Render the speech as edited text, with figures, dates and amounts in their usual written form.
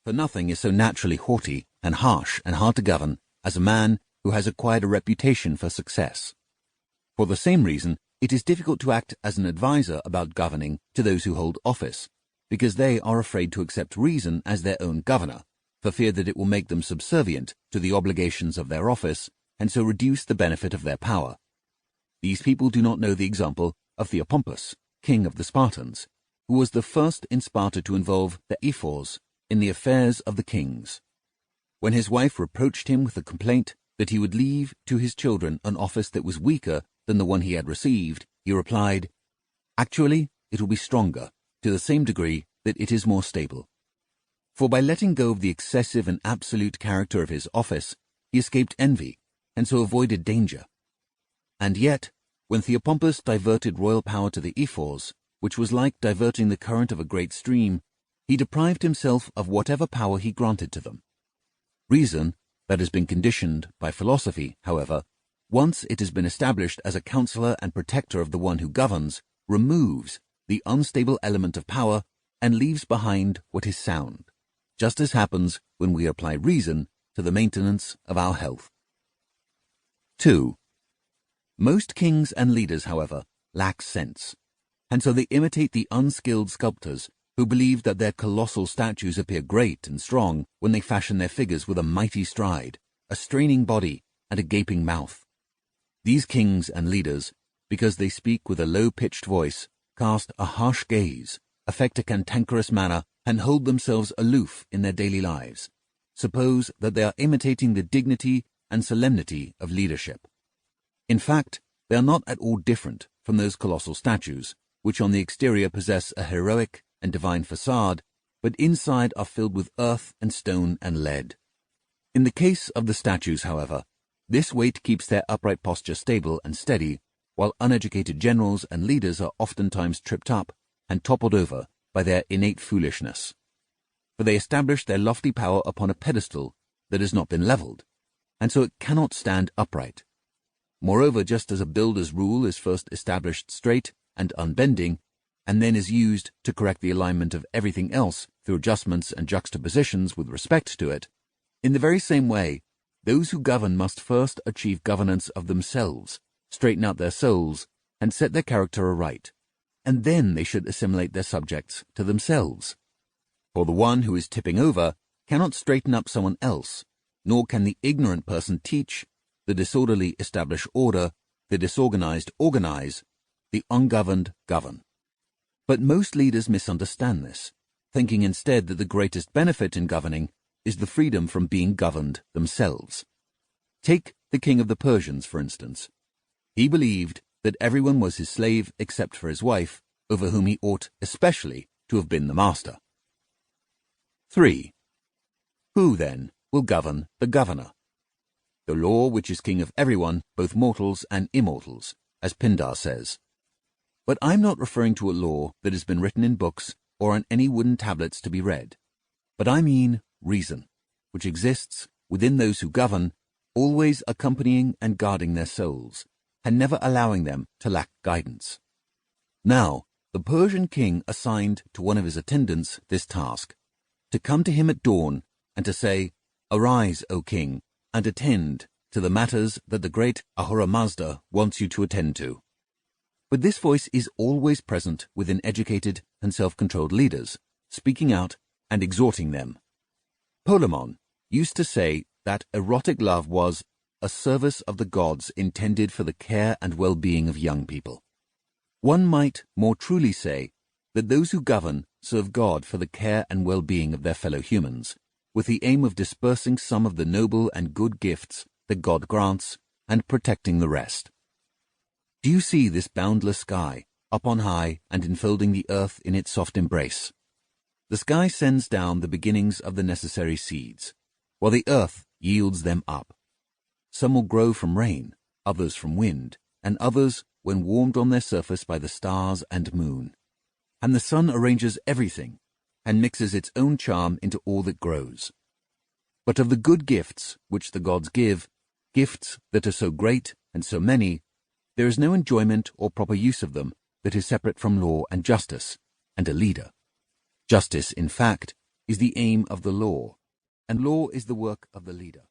For nothing is so naturally haughty and harsh and hard to govern as a man who has acquired a reputation for success. For the same reason, it is difficult to act as an adviser about governing to those who hold office, because they are afraid to accept reason as their own governor, for fear that it will make them subservient to the obligations of their office, and so reduce the benefit of their power. These people do not know the example of Theopompus, king of the Spartans, who was the first in Sparta to involve the ephors in the affairs of the kings. When his wife reproached him with the complaint that he would leave to his children an office that was weaker than the one he had received, he replied, "Actually, it will be stronger, to the same degree that it is more stable." For by letting go of the excessive and absolute character of his office, he escaped envy, and so avoided danger. And yet, when Theopompus diverted royal power to the ephors, which was like diverting the current of a great stream, he deprived himself of whatever power he granted to them. Reason, that has been conditioned by philosophy, however, once it has been established as a counselor and protector of the one who governs, removes the unstable element of power and leaves behind what is sound, just as happens when we apply reason to the maintenance of our health. 2. Most kings and leaders, however, lack sense, and so they imitate the unskilled sculptors who believe that their colossal statues appear great and strong when they fashion their figures with a mighty stride, a straining body, and a gaping mouth. These kings and leaders, because they speak with a low-pitched voice, cast a harsh gaze, affect a cantankerous manner, and hold themselves aloof in their daily lives, suppose that they are imitating the dignity and solemnity of leadership. In fact, they are not at all different from those colossal statues, which on the exterior possess a heroic and divine facade, but inside are filled with earth and stone and lead. In the case of the statues, however, this weight keeps their upright posture stable and steady, while uneducated generals and leaders are oftentimes tripped up and toppled over by their innate foolishness. For they establish their lofty power upon a pedestal that has not been leveled, and so it cannot stand upright. Moreover, just as a builder's rule is first established straight and unbending, and then is used to correct the alignment of everything else through adjustments and juxtapositions with respect to it, in the very same way, those who govern must first achieve governance of themselves, straighten out their souls, and set their character aright, and then they should assimilate their subjects to themselves. For the one who is tipping over cannot straighten up someone else, nor can the ignorant person teach, the disorderly establish order, the disorganized organize, the ungoverned govern. But most leaders misunderstand this, thinking instead that the greatest benefit in governing is the freedom from being governed themselves. Take the king of the Persians, for instance. He believed that everyone was his slave except for his wife, over whom he ought especially to have been the master. 3. Who, then, will govern the governor? The law which is king of everyone, both mortals and immortals, as Pindar says. But I'm not referring to a law that has been written in books or on any wooden tablets to be read, but I mean reason, which exists within those who govern, always accompanying and guarding their souls, and never allowing them to lack guidance. Now, the Persian king assigned to one of his attendants this task, to come to him at dawn and to say, "Arise, O king, and attend to the matters that the great Ahura Mazda wants you to attend to." But this voice is always present within educated and self-controlled leaders, speaking out and exhorting them. Polemon used to say that erotic love was a service of the gods intended for the care and well-being of young people. One might more truly say that those who govern serve God for the care and well-being of their fellow humans, with the aim of dispersing some of the noble and good gifts that God grants and protecting the rest. Do you see this boundless sky, up on high and enfolding the earth in its soft embrace? The sky sends down the beginnings of the necessary seeds, while the earth yields them up. Some will grow from rain, others from wind, and others when warmed on their surface by the stars and moon. And the sun arranges everything, and mixes its own charm into all that grows. But of the good gifts which the gods give, gifts that are so great and so many, there is no enjoyment or proper use of them that is separate from law and justice, and a leader. Justice, in fact, is the aim of the law, and law is the work of the leader.